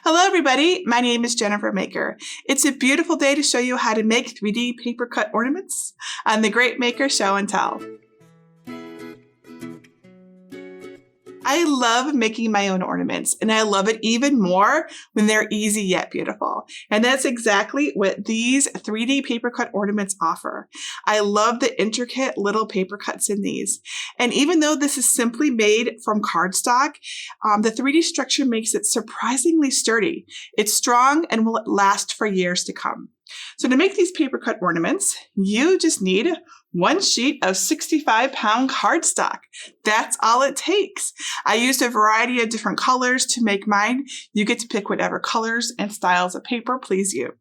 Hello everybody, my name is Jennifer Maker. It's a beautiful day to show you how to make 3D paper cut ornaments on the Great Maker Show and Tell. I love making my own ornaments, and I love it even more when they're easy yet beautiful. And that's exactly what these 3D paper cut ornaments offer. I love the intricate little paper cuts in these. And even though this is simply made from cardstock, the 3D structure makes it surprisingly sturdy. It's strong and will last for years to come. So to make these paper cut ornaments, you just need one sheet of 65-pound cardstock. That's all it takes. I used a variety of different colors to make mine. You get to pick whatever colors and styles of paper please you.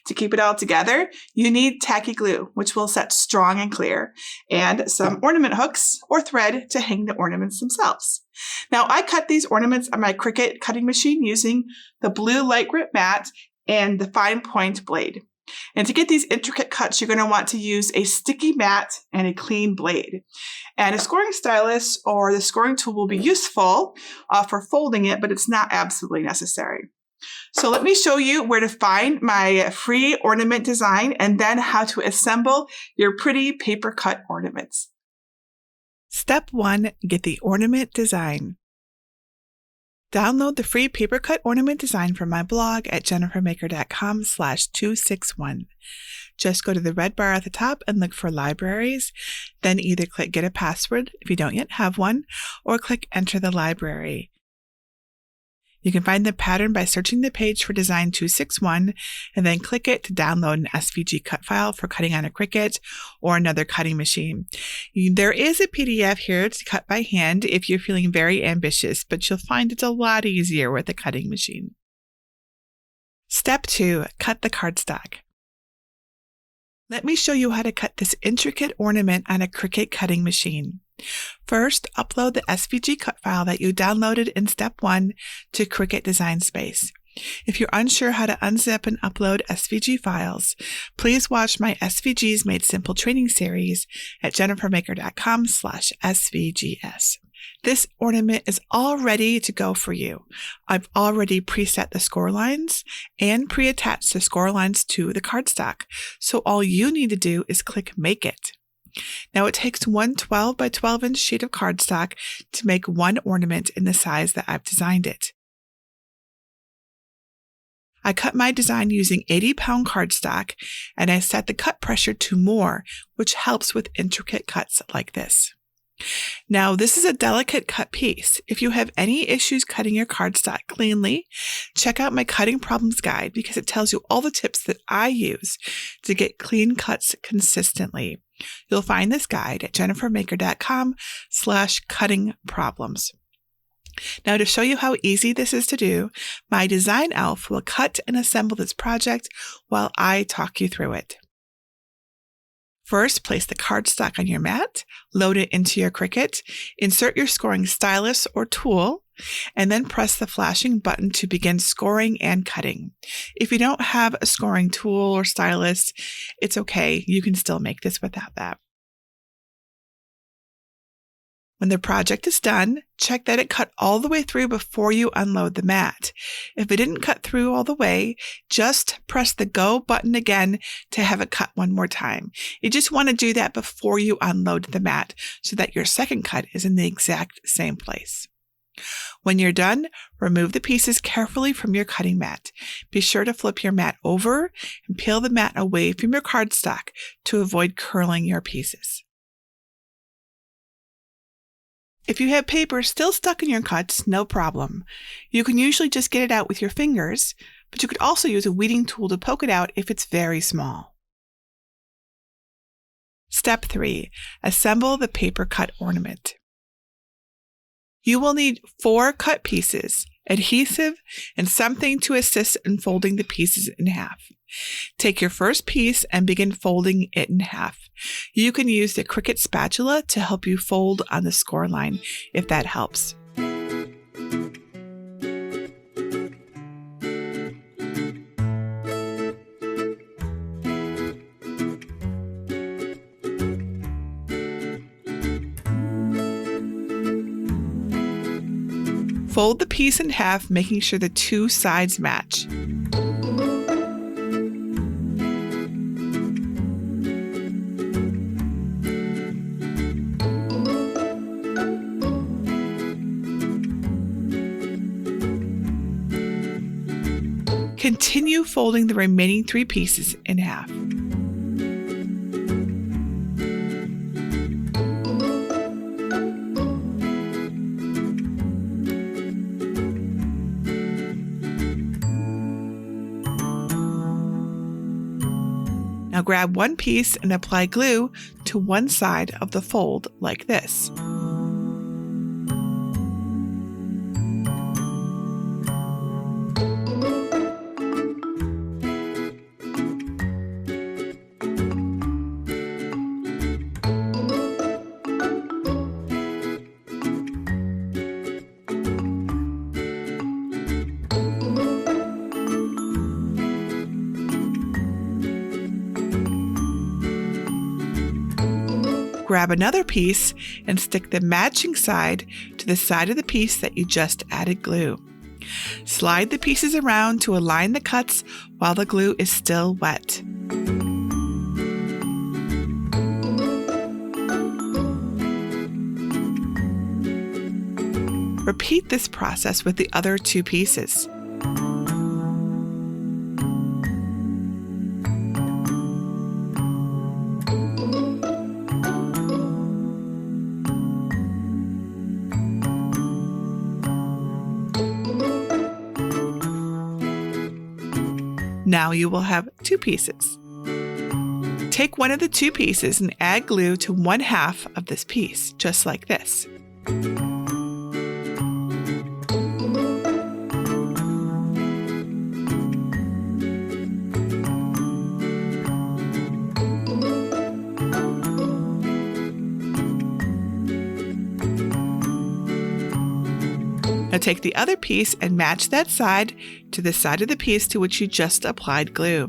To keep it all together, you need Tacky Glue, which will set strong and clear, and some ornament hooks or thread to hang the ornaments themselves. Now, I cut these ornaments on my Cricut cutting machine using the blue LightGrip mat and the fine point blade. And to get these intricate cuts, you're going to want to use a sticky mat and a clean blade. And a scoring stylus or the scoring tool will be useful for folding it, but it's not absolutely necessary. So let me show you where to find my free ornament design and then how to assemble your pretty paper cut ornaments. Step 1. Get the ornament design. Download the free paper cut ornament design from my blog at jennifermaker.com/261. Just go to the red bar at the top and look for libraries, then either click Get a Password if you don't yet have one, or click Enter the library. You can find the pattern by searching the page for Design 261 and then click it to download an SVG cut file for cutting on a Cricut or another cutting machine. There is a PDF here to cut by hand if you're feeling very ambitious, but you'll find it's a lot easier with a cutting machine. Step 2. Cut the cardstock. Let me show you how to cut this intricate ornament on a Cricut cutting machine. First, upload the SVG cut file that you downloaded in Step 1 to Cricut Design Space. If you're unsure how to unzip and upload SVG files, please watch my SVGs Made Simple training series at jennifermaker.com/SVGS. This ornament is all ready to go for you. I've already preset the score lines and pre-attached the score lines to the cardstock, so all you need to do is click Make It. Now it takes one 12 by 12 inch sheet of cardstock to make one ornament in the size that I've designed it. I cut my design using 80-pound cardstock, and I set the cut pressure to more, which helps with intricate cuts like this. Now, this is a delicate cut piece. If you have any issues cutting your cardstock cleanly, check out my Cutting Problems Guide because it tells you all the tips that I use to get clean cuts consistently. You'll find this guide at jennifermaker.com/cuttingproblems. Now, to show you how easy this is to do, my design elf will cut and assemble this project while I talk you through it. First, place the cardstock on your mat, load it into your Cricut, insert your scoring stylus or tool, and then press the flashing button to begin scoring and cutting. If you don't have a scoring tool or stylus, it's okay. You can still make this without that. When the project is done, check that it cut all the way through before you unload the mat. If it didn't cut through all the way, just press the Go button again to have it cut one more time. You just want to do that before you unload the mat so that your second cut is in the exact same place. When you're done, remove the pieces carefully from your cutting mat. Be sure to flip your mat over and peel the mat away from your cardstock to avoid curling your pieces. If you have paper still stuck in your cuts, no problem. You can usually just get it out with your fingers, but you could also use a weeding tool to poke it out if it's very small. Step 3. Assemble the paper cut ornament. You will need 4 cut pieces, adhesive, and something to assist in folding the pieces in half. Take your first piece and begin folding it in half. You can use the Cricut Spatula to help you fold on the score line if that helps. Fold the piece in half, making sure the two sides match. Continue folding the remaining 3 pieces in half. Now grab one piece and apply glue to one side of the fold like this. Grab another piece and stick the matching side to the side of the piece that you just added glue. Slide the pieces around to align the cuts while the glue is still wet. Repeat this process with the other 2 pieces. Now you will have 2 pieces. Take one of the 2 pieces and add glue to one half of this piece, just like this. Now take the other piece and match that side to the side of the piece to which you just applied glue.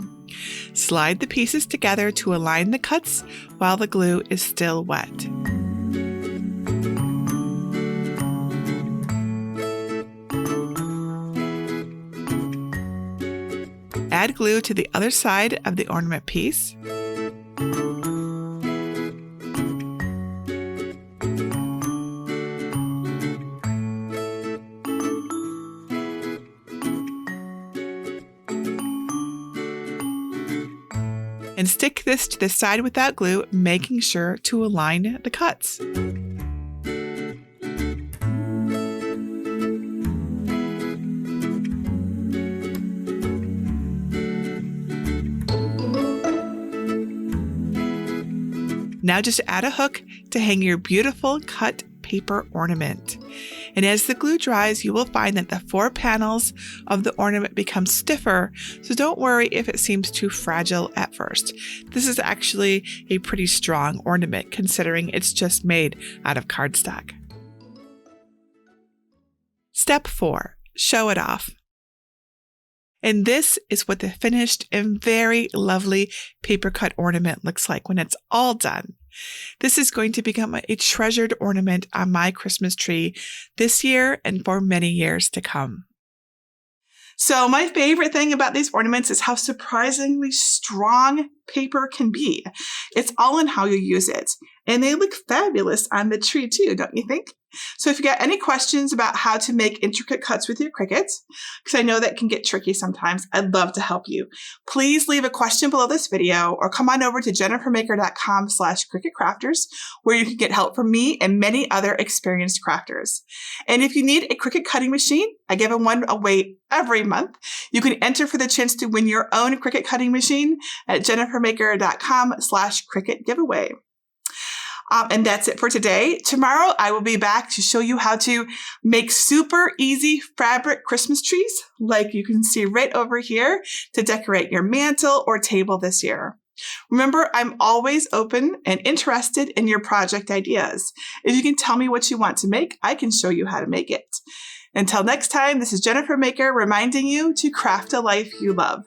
Slide the pieces together to align the cuts while the glue is still wet. Add glue to the other side of the ornament piece. And stick this to the side without glue, making sure to align the cuts. Now just add a hook to hang your beautiful cut paper ornament. And as the glue dries, you will find that the 4 panels of the ornament become stiffer, so don't worry if it seems too fragile at first. This is actually a pretty strong ornament considering it's just made out of cardstock. Step 4. Show it off. And this is what the finished and very lovely paper cut ornament looks like when it's all done. This is going to become a treasured ornament on my Christmas tree this year and for many years to come. So my favorite thing about these ornaments is how surprisingly strong paper can be. It's all in how you use it. And they look fabulous on the tree too, don't you think? So if you got any questions about how to make intricate cuts with your Cricut, because I know that can get tricky sometimes, I'd love to help you. Please leave a question below this video or come on over to jennifermaker.com/CricutCrafters, where you can get help from me and many other experienced crafters. And if you need a Cricut cutting machine, I give one away every month. You can enter for the chance to win your own Cricut cutting machine at jennifermaker.com/Cricut giveaway. And that's it for today. Tomorrow, I will be back to show you how to make super easy fabric Christmas trees, like you can see right over here, to decorate your mantle or table this year. Remember, I'm always open and interested in your project ideas. If you can tell me what you want to make, I can show you how to make it. Until next time, this is Jennifer Maker reminding you to craft a life you love.